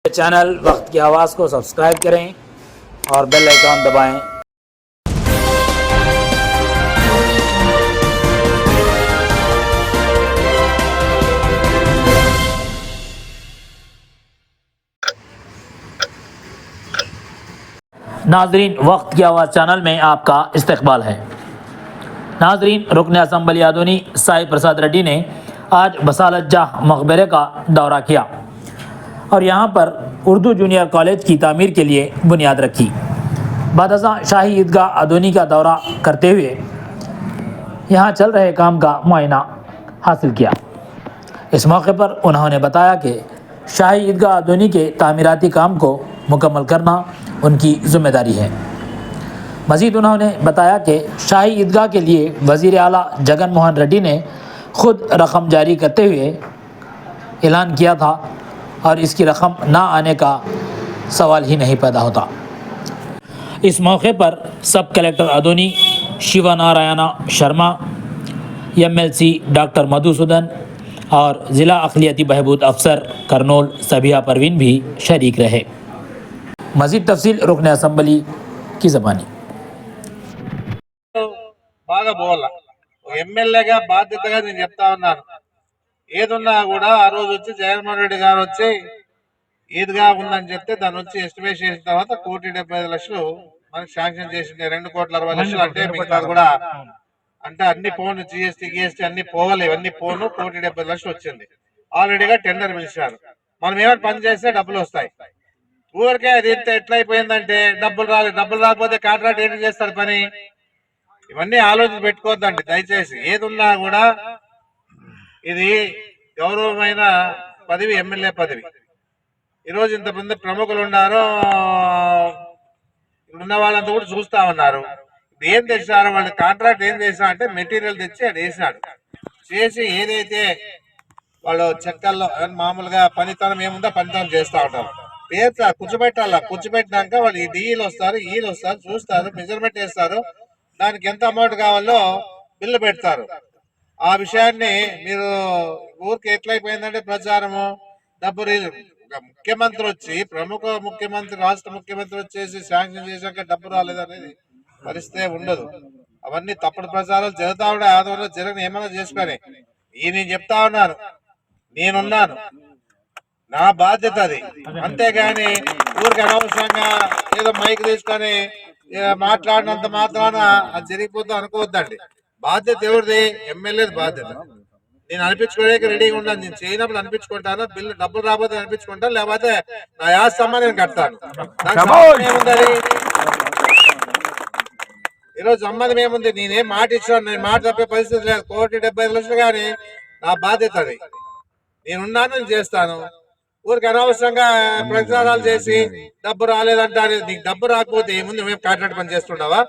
Channel वक्त की आवाज़ को सब्सक्राइब करें और बेल आइकॉन दबाएं। नाजरीन, वक्त की आवाज़ चैनल में आपका इस्तकबाल है। नाजरीन, रुकन असम्बली आदोनी साई प्रसाद रेड्डी ने आज बसालत जाह मकबरे का दौरा किया और यहाँ पर उर्दू जूनियर कॉलेज की तामीर के लिए बुनियाद रखी। बादशाह शाही ईदगाह आदोनी का दौरा करते हुए यहाँ चल रहे काम का मुआयना हासिल किया। इस मौके पर उन्होंने बताया कि शाही ईदगाह आदोनी के तामीराती काम को मुकम्मल करना उनकी ज़िम्मेदारी है। मज़ीद उन्होंने बताया कि शाही ईदगाह के लिए वज़ीर आला जगन मोहन रेड्डी ने ख़ुद रकम जारी करते हुए ऐलान किया था और इसकी रकम ना आने का सवाल ही नहीं पैदा होता। इस मौके पर सब collector Adoni Shiva Narayana Sharma, MLC doctor Madhusudan और ज़िला अक़लियती बहबूद अफसर करनूल सबिया परवीन भी शरीक रहे। मज़ीद तफसील रुकन असम्बली की ज़बानी। బాగా పోవాల ఎమ్మెల్యేగా బాధ్యతగా నేను చెప్తా ఉన్నాను. ఏదున్నా కూడా ఆ రోజు వచ్చి జగన్మోహన్ రెడ్డి గారు వచ్చి ఈద్గా ఉందని చెప్తే దాని వచ్చి ఎస్టిమేట్ చేసిన తర్వాత 1,75,00,000 మనకి శాంక్షన్ చేసింది. 2,60,00,000 అంటే మిగతా కూడా అంటే అన్ని పోను GST అన్ని పోవాలి, ఇవన్నీ పోను 1,70,00,000 వచ్చింది. ఆల్రెడీగా టెండర్ పిలిచారు. మనం ఏమైనా పని చేస్తే డబ్బులు వస్తాయి. ఊరికే అది ఎట్లయిపోయిందంటే డబ్బులు రాకపోతే కాంట్రాక్ట్ ఏంటి చేస్తారు పని? ఇవన్నీ ఆలోచన పెట్టుకోవద్దండి దయచేసి. ఏదున్నా కూడా ఇది గౌరవమైన పదవి, ఎమ్మెల్యే పదవి. ఈరోజు ఇంతమంది ప్రముఖులు ఉన్నారు, ఉన్న వాళ్ళంతా కూడా చూస్తా ఉన్నారు. ఏం తెచ్చారు వాళ్ళు? కాంట్రాక్ట్ ఏం చేశా అంటే మెటీరియల్ తెచ్చి అది వేసాడు. చేసి ఏదైతే వాళ్ళు చెక్కల్లో మామూలుగా పనితనం ఏముందో పనితనం చేస్తూ ఉంటారు. పేరు కూర్చోబెట్టాల, కూర్చోబెట్టినాక వాళ్ళు వీళ్ళు వస్తారు చూస్తారు, మెజర్మెంట్ వేస్తారు, దానికి ఎంత అమౌంట్ కావాలో బిల్లు పెడతారు. ఆ విషయాన్ని మీరు ఊరికి ఎట్లయిపోయిందంటే ప్రచారము డబ్బు ముఖ్యమంత్రి వచ్చి ప్రముఖ ముఖ్యమంత్రి రాష్ట్ర ముఖ్యమంత్రి వచ్చేసి శాంక్షన్ చేశాక డబ్బు రాలేదనేది పరిస్థితే ఉండదు. అవన్నీ తప్పుడు ప్రచారాలు జరుగుతా ఉండే. ఆదోళన జరగని ఏమైనా చేసుకొని నేను చెప్తా ఉన్నాను, నేనున్నాను, నా బాధ్యత అది. అంతేగాని ఊరికి అనవసరంగా ఏదో మైక్ తీసుకొని మాట్లాడినంత మాత్రాన అది జరిగిపోతా అనుకోవద్దండి. బాధ్యత ఎవరిది? ఎమ్మెల్యేది బాధ్యత. నేను అనిపించుకోలేక రెడీగా ఉన్నాను. నేను చేయనప్పుడు అనిపించుకుంటాను, బిల్లు డబ్బులు రాబోతే అనిపించుకుంటాను, లేకపోతే నా యాస్తమ్మా నేను కడతాను. ఏముంది? ఈరోజు సంబంధం ఏముంది? నేనేం మాట ఇచ్చాను, నేను మాట తప్పే పరిస్థితి లేదు. 1,75,00,000 కానీ నా బాధ్యత అది. నేనున్నాను, నేను చేస్తాను. ఊరికి అనవసరంగా ప్రచారాలు చేసి డబ్బు రాలేదంటారు. నీకు డబ్బు రాకపోతే ఏముంది? మేము కాంట్రాక్ట్ పని చేస్తుండవా?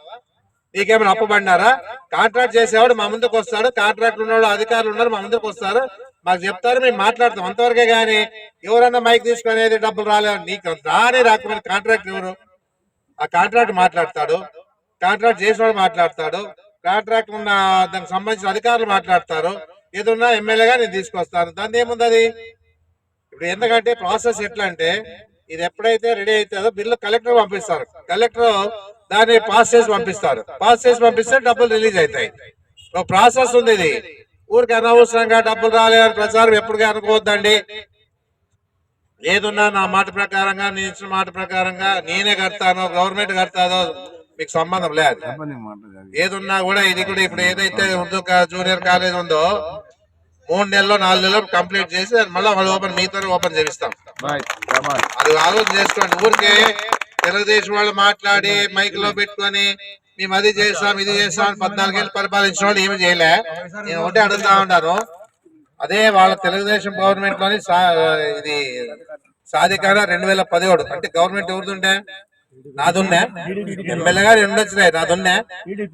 నీకేమైనా అప్పబడినారా? కాంట్రాక్ట్ చేసేవాడు మా ముందుకు వస్తాడు, కాంట్రాక్ట్ ఉన్నవాడు అధికారులు ఉన్నారు మా ముందుకు వస్తారు, మాకు చెప్తారు, మేము మాట్లాడతాం, అంతవరకే. కానీ ఎవరన్నా మైక్ తీసుకునేది డబ్బులు రాలేదు నీకు రాకపోయిన కాంట్రాక్ట్ ఎవరు? ఆ కాంట్రాక్ట్ మాట్లాడతాడు, కాంట్రాక్ట్ చేసేవాడు మాట్లాడతాడు, కాంట్రాక్ట్ ఉన్న దానికి సంబంధించిన అధికారులు మాట్లాడతారు. ఏదన్నా ఎమ్మెల్యేగా నేను తీసుకొస్తాను, దాని ఏముంది అది? ఇప్పుడు ఎందుకంటే ప్రాసెస్ ఎట్లా అంటే ఇది ఎప్పుడైతే రెడీ అవుతుందో బిల్లు కలెక్టర్ పంపిస్తారు, కలెక్టర్ దాన్ని పాస్ చేసి పంపిస్తారు, పాస్ చేసి పంపిస్తే డబ్బులు రిలీజ్ అవుతాయి. ఒక ప్రాసెస్ ఉంది. ఇది ఊరికి అనవసరంగా డబ్బులు రాలేదని ప్రచారం ఎప్పుడుగా అనుకోవద్దండి. ఏదున్నా నా మాట ప్రకారంగా, నేను ఇచ్చిన మాట ప్రకారంగా నేనే కడతానో గవర్నమెంట్ కడతాదో మీకు సంబంధం లేదు. ఏదున్నా కూడా ఇది కూడా ఇప్పుడు ఏదైతే ఉర్దూ జూనియర్ కాలేజ్ ఉందో 3 నెలల్లో 4 నెలల్లో కంప్లీట్ చేసి మళ్ళీ వాళ్ళు ఓపెన్ మీతో ఓపెన్ చేపిస్తాం. అది ఆలోచన చేసుకోండి. ఊరికే తెలుగుదేశం వాళ్ళు మాట్లాడి మైక్ లో పెట్టుకొని మేము అది చేస్తాం ఇది చేస్తాం 14 ఏళ్ళు పరిపాలించిన వాళ్ళు ఏమి చేయలే. నేను ఒకటే అడుగుతా ఉంటాను, అదే వాళ్ళ తెలుగుదేశం గవర్నమెంట్ లోని ఇది సాధికార 2017 అంటే గవర్నమెంట్ ఎవరిదుండే? నాదున్నా. ఎమ్మెల్యే గారు ఉండొచ్చినాయి, నాదున్నా.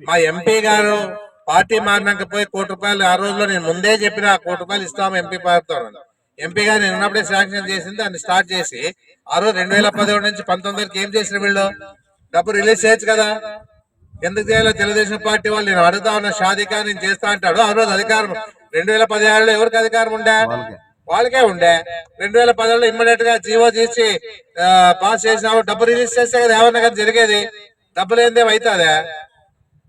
మా ఎంపీ గారు పార్టీ మారినాక పోయి ₹1,00,00,000 ఆ రోజులో నేను ముందే చెప్పిన ₹1,00,00,000 ఇస్తాము ఎంపీ పార్టీతో. ఎంపీ గారు నేను ఉన్నప్పుడే శాంక్షన్ చేసింది, దాన్ని స్టార్ట్ చేసి ఆ రోజు 2017 నుంచి 19 ఏం చేసిన వీళ్ళు? డబ్బు రిలీజ్ చేయొచ్చు కదా, ఎందుకు చేయాలో తెలుగుదేశం పార్టీ వాళ్ళు? నేను అడుగుతా ఉన్న షాదికా నేను చేస్తా అంటాడు. ఆ రోజు అధికారం 2016లో ఎవరికి అధికారం ఉండే? వాళ్ళకే ఉండే 2010లో ఇమ్మీడియట్ గా జీవో చేసి పాస్ చేసినావు, డబ్బు రిలీజ్ చేస్తే కదా ఏమన్నా కదా జరిగేది. డబ్బులు ఏందేం అవుతుందా?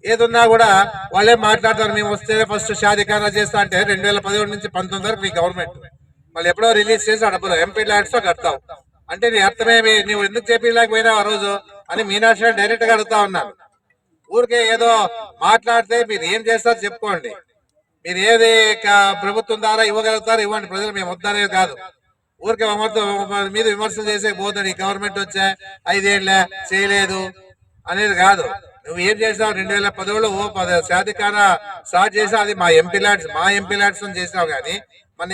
ఏదున్నా కూడా వాళ్ళే మాట్లాడతారు, మేము వస్తే ఫస్ట్ షాదీఖానా చేస్తా అంటే 2017 నుంచి 19 వరకు నీ గవర్నమెంట్ వాళ్ళు ఎప్పుడో రిలీజ్ చేసి ఆ డబ్బులు ఎంపీ ల్యాడ్స్ తో కడతావు అంటే నీ అర్థమేమి, నువ్వు ఎందుకు చేపించలేకపోయినావు ఆ రోజు అని మీనాక్షి డైరెక్ట్ గా అడుగుతా ఉన్నాను. ఊరికే ఏదో మాట్లాడితే మీరు ఏం చేస్తారో చెప్పుకోండి. మీరు ఏది ప్రభుత్వం ద్వారా ఇవ్వగలుగుతారో ఇవ్వండి, ప్రజలు మేము వద్దనేది కాదు. ఊరికే మీద విమర్శలు చేసే పోతాడు, ఈ గవర్నమెంట్ వచ్చా 5 ఏళ్ళే చేయలేదు అనేది కాదు. నువ్వు ఏం చేసావు 2017లో షాదీఖానా స్టార్ట్ చేసావు, అది మా ఎంపీ ల్యాడ్స్ అని చేసినావు. కానీ మన